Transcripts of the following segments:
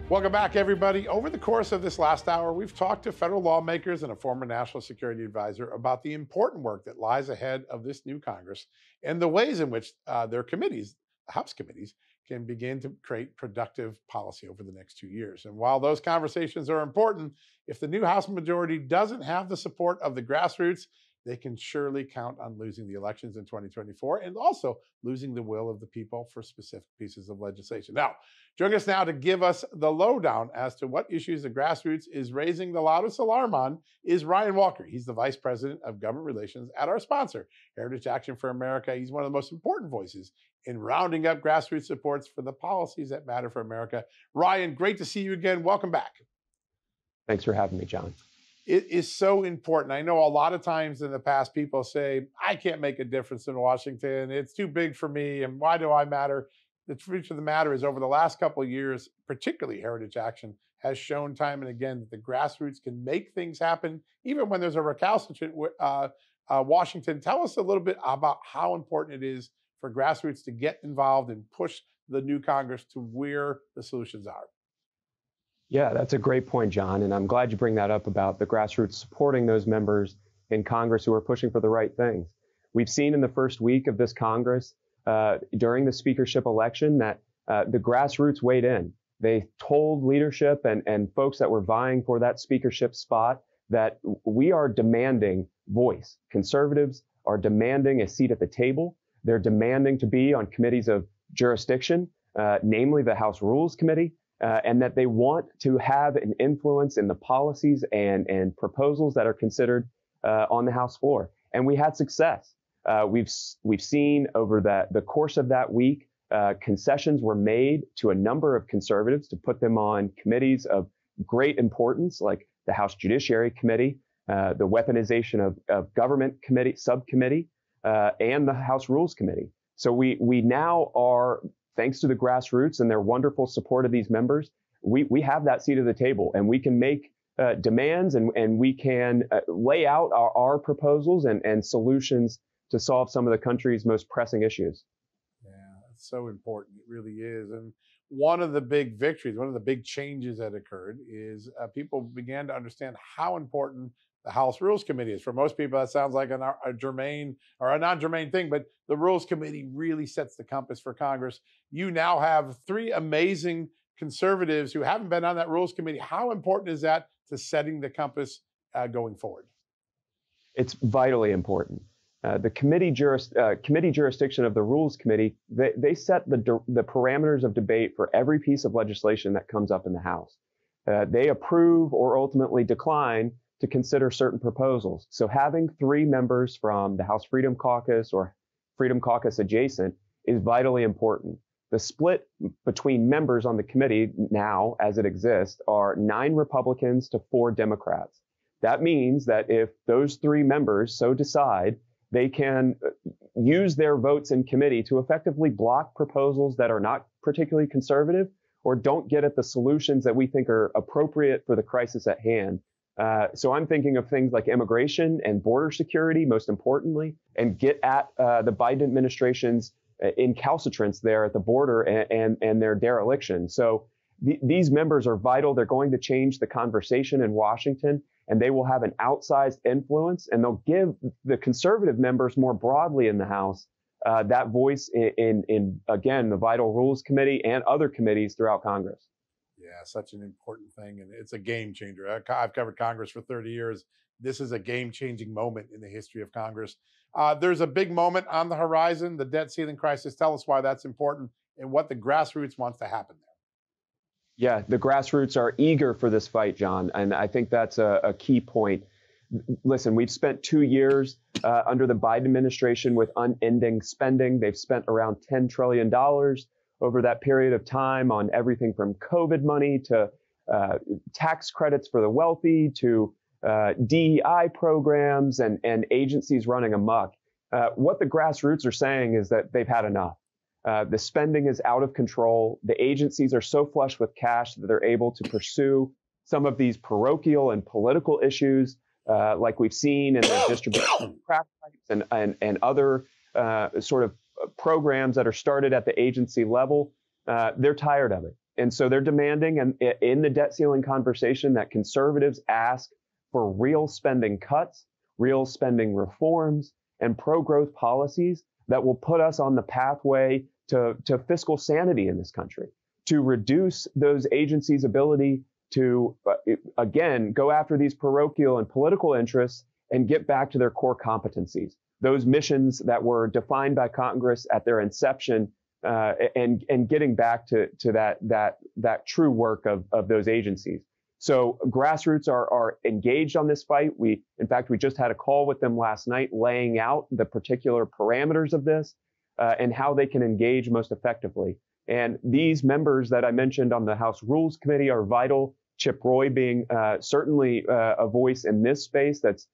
Welcome back, everybody. Over the course of this last hour, we've talked to federal lawmakers and a former national security advisor about the important work that lies ahead of this new Congress and the ways in which their committees, the House committees, can begin to create productive policy over the next 2 years. And while those conversations are important, if the new House majority doesn't have the support of the grassroots, they can surely count on losing the elections in 2024 and also losing the will of the people for specific pieces of legislation. Now, joining us now to give us the lowdown as to what issues the grassroots is raising the loudest alarm on is Ryan Walker. He's the Vice President of Government Relations at our sponsor, Heritage Action for America. He's one of the most important voices in rounding up grassroots supports for the policies that matter for America. Ryan, great to see you again. Welcome back. Thanks for having me, John. It is so important. I know a lot of times in the past, people say, I can't make a difference in Washington. It's too big for me. And why do I matter? The truth of the matter is over the last couple of years, particularly Heritage Action has shown time and again that the grassroots can make things happen, even when there's a recalcitrant Washington. Tell us a little bit about how important it is for grassroots to get involved and push the new Congress to where the solutions are. Yeah, that's a great point, John. And I'm glad you bring that up about the grassroots supporting those members in Congress who are pushing for the right things. We've seen in the first week of this Congress, during the speakership election, that the grassroots weighed in. They told leadership and folks that were vying for that speakership spot that we are demanding voice. Conservatives are demanding a seat at the table. They're demanding to be on committees of jurisdiction, namely the House Rules Committee. And that they want to have an influence in the policies and proposals that are considered on the House floor. And we had success. We've seen over the course of that week, concessions were made to a number of conservatives to put them on committees of great importance, like the House Judiciary Committee, the Weaponization of Government Committee, Subcommittee, and the House Rules Committee. So we now are, thanks to the grassroots and their wonderful support of these members, we have that seat at the table, and we can make demands and we can lay out our proposals and solutions to solve some of the country's most pressing issues. Yeah, it's so important. It really is. And one of the big victories, one of the big changes that occurred is people began to understand how important the House Rules Committee is. For most people, that sounds like a germane or a non-germane thing, but the Rules Committee really sets the compass for Congress. You now have three amazing conservatives who haven't been on that Rules Committee. How important is that to setting the compass going forward? It's vitally important. The committee jurisdiction of the Rules Committee, they set the parameters of debate for every piece of legislation that comes up in the House. They approve or ultimately decline to consider certain proposals. So having three members from the House Freedom Caucus or Freedom Caucus adjacent is vitally important. The split between members on the committee now, as it exists, are 9 Republicans to 4 Democrats. That means that if those 3 members so decide, they can use their votes in committee to effectively block proposals that are not particularly conservative or don't get at the solutions that we think are appropriate for the crisis at hand. So I'm thinking of things like immigration and border security, most importantly, and get at the Biden administration's incalcitrance there at the border and their dereliction. So these members are vital. They're going to change the conversation in Washington, and they will have an outsized influence, and they'll give the conservative members more broadly in the House that voice in again, the vital Rules Committee and other committees throughout Congress. Yeah, such an important thing, and it's a game changer. I've covered Congress for 30 years. This is a game-changing moment in the history of Congress. There's a big moment on the horizon, the debt ceiling crisis. Tell us why that's important and what the grassroots wants to happen there. Yeah, the grassroots are eager for this fight, John, and I think that's a key point. Listen, we've spent 2 years under the Biden administration with unending spending. They've spent around $10 trillion over that period of time on everything from COVID money to tax credits for the wealthy to DEI programs and agencies running amok. What the grassroots are saying is that they've had enough. The spending is out of control. The agencies are so flush with cash that they're able to pursue some of these parochial and political issues, like we've seen in the distribution of crack pipes and other sort of programs that are started at the agency level. They're tired of it. And so they're demanding, and in the debt ceiling conversation, that conservatives ask for real spending cuts, real spending reforms, and pro-growth policies that will put us on the pathway to fiscal sanity in this country, to reduce those agencies' ability to, again, go after these parochial and political interests and get back to their core competencies, those missions that were defined by Congress at their inception, and getting back to that true work of those agencies. So grassroots are engaged on this fight. In fact, we just had a call with them last night, laying out the particular parameters of this and how they can engage most effectively. And these members that I mentioned on the House Rules Committee are vital. Chip Roy being certainly a voice in this space that's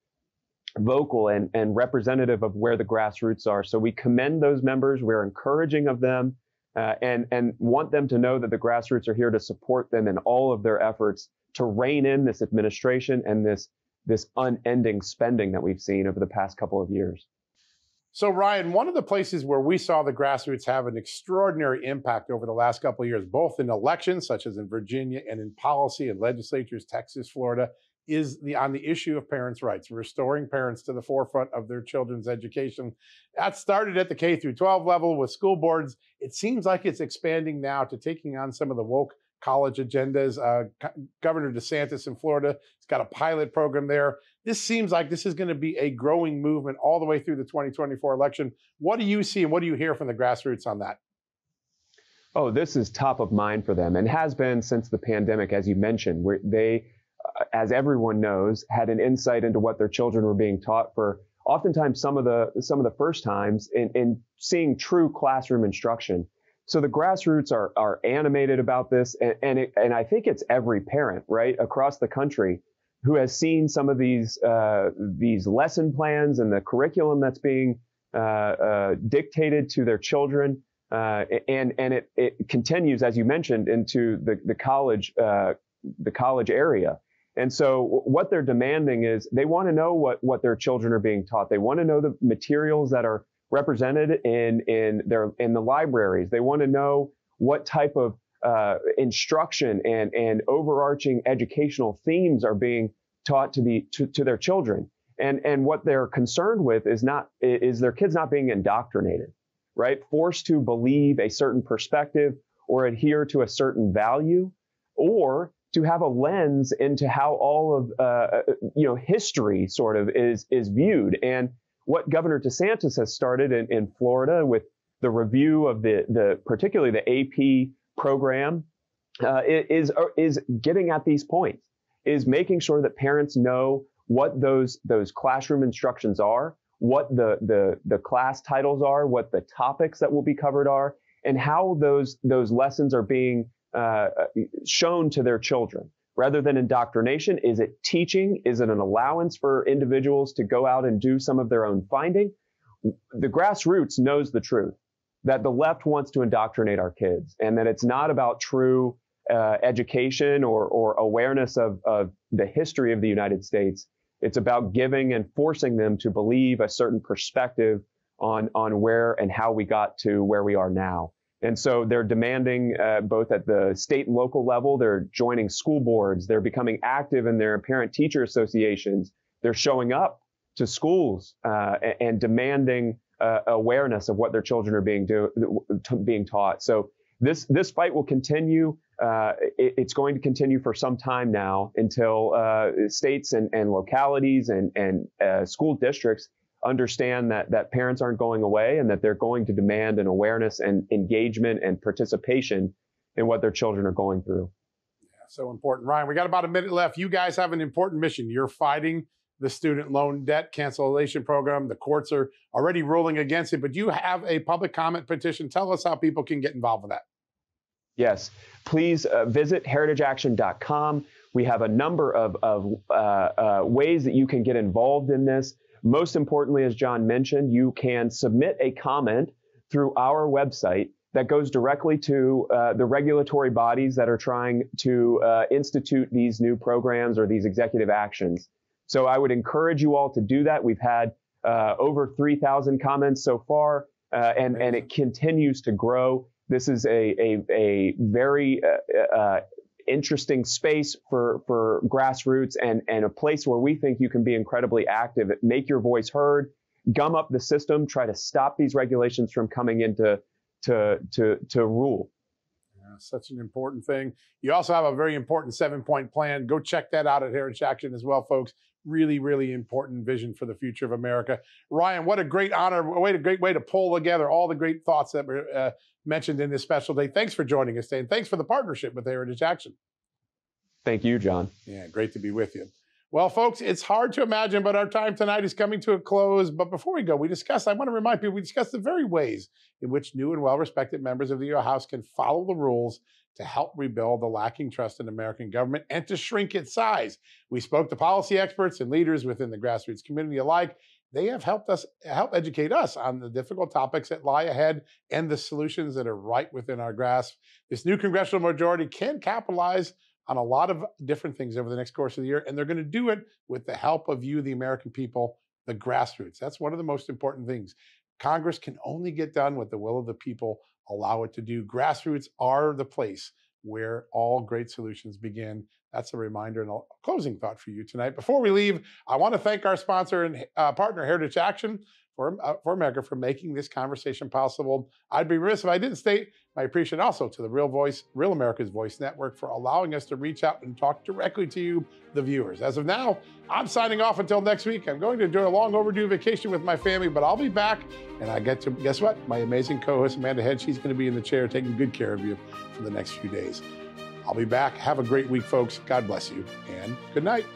vocal and representative of where the grassroots are. So we commend those members. We're encouraging of them and want them to know that the grassroots are here to support them in all of their efforts to rein in this administration and this unending spending that we've seen over the past couple of years. So, Ryan, one of the places where we saw the grassroots have an extraordinary impact over the last couple of years, both in elections, such as in Virginia, and in policy and legislatures, Texas, Florida, is on the issue of parents' rights, restoring parents to the forefront of their children's education. That started at the K through 12 level with school boards. It seems like it's expanding now to taking on some of the woke college agendas. Governor DeSantis in Florida has got a pilot program there. This seems like this is going to be a growing movement all the way through the 2024 election. What do you see and what do you hear from the grassroots on that? Oh, this is top of mind for them and has been since the pandemic, as you mentioned, where they, as everyone knows, had an insight into what their children were being taught for oftentimes some of the first times in seeing true classroom instruction. So the grassroots are animated about this, and I think it's every parent, right, across the country who has seen some of these lesson plans and the curriculum that's being dictated to their children, and it continues, as you mentioned, into the college area. And so what they're demanding is they want to know what their children are being taught. They want to know the materials that are represented in the libraries. They want to know what type of instruction and overarching educational themes are being taught to their children. And what they're concerned with is their kids not being indoctrinated, right? Forced to believe a certain perspective or adhere to a certain value, or to have a lens into how all of history sort of is viewed. And what Governor DeSantis has started in Florida with the review of particularly the AP program is getting at these points, is making sure that parents know what those classroom instructions are, what the class titles are, what the topics that will be covered are, and how those lessons are being shown to their children. Rather than indoctrination, is it teaching? Is it an allowance for individuals to go out and do some of their own finding? The grassroots knows the truth, that the left wants to indoctrinate our kids, and that it's not about true education or awareness of the history of the United States. It's about giving and forcing them to believe a certain perspective on where and how we got to where we are now. And so they're demanding both at the state and local level, they're joining school boards, they're becoming active in their parent-teacher associations, they're showing up to schools and demanding awareness of what their children are being taught. So this fight will continue. It's going to continue for some time now until states and localities and school districts understand that parents aren't going away and that they're going to demand an awareness and engagement and participation in what their children are going through. Yeah, so important. Ryan, we got about a minute left. You guys have an important mission. You're fighting the student loan debt cancellation program. The courts are already ruling against it, but you have a public comment petition. Tell us how people can get involved with that. Yes, please visit heritageaction.com. We have a number of ways that you can get involved in this. Most importantly, as John mentioned, you can submit a comment through our website that goes directly to the regulatory bodies that are trying to institute these new programs or these executive actions. So I would encourage you all to do that. We've had over 3,000 comments so far, and it continues to grow. This is a very interesting space for grassroots and a place where we think you can be incredibly active, make your voice heard, gum up the system, try to stop these regulations from coming into to rule. Yeah, such an important thing. You also have a very important 7-point plan. Go check that out at Heritage Action as well, folks. Really, really important vision for the future of America. Ryan, what a great honor, great way to pull together all the great thoughts that were mentioned in this special day. Thanks for joining us today, and thanks for the partnership with Heritage Action. Thank you, John. Yeah, great to be with you. Well, folks, it's hard to imagine, but our time tonight is coming to a close. But before we go, I want to remind people, we discussed the very ways in which new and well-respected members of the U.S. House can follow the rules to help rebuild the lacking trust in American government and to shrink its size. We spoke to policy experts and leaders within the grassroots community alike. They have helped educate us on the difficult topics that lie ahead and the solutions that are right within our grasp. This new congressional majority can capitalize on a lot of different things over the next course of the year, and they're going to do it with the help of you, the American people, the grassroots. That's one of the most important things. Congress can only get done what the will of the people allow it to do. Grassroots are the place where all great solutions begin. That's a reminder and a closing thought for you tonight. Before we leave, I want to thank our sponsor and partner, Heritage Action for America, for making this conversation possible. I'd be remiss if I didn't state my appreciation also to the Real America's Voice Network for allowing us to reach out and talk directly to you, the viewers. As of now, I'm signing off until next week. I'm going to enjoy a long overdue vacation with my family, but I'll be back, and I get to, guess what? My amazing co-host, Amanda Head, she's going to be in the chair taking good care of you for the next few days. I'll be back. Have a great week, folks. God bless you, and good night.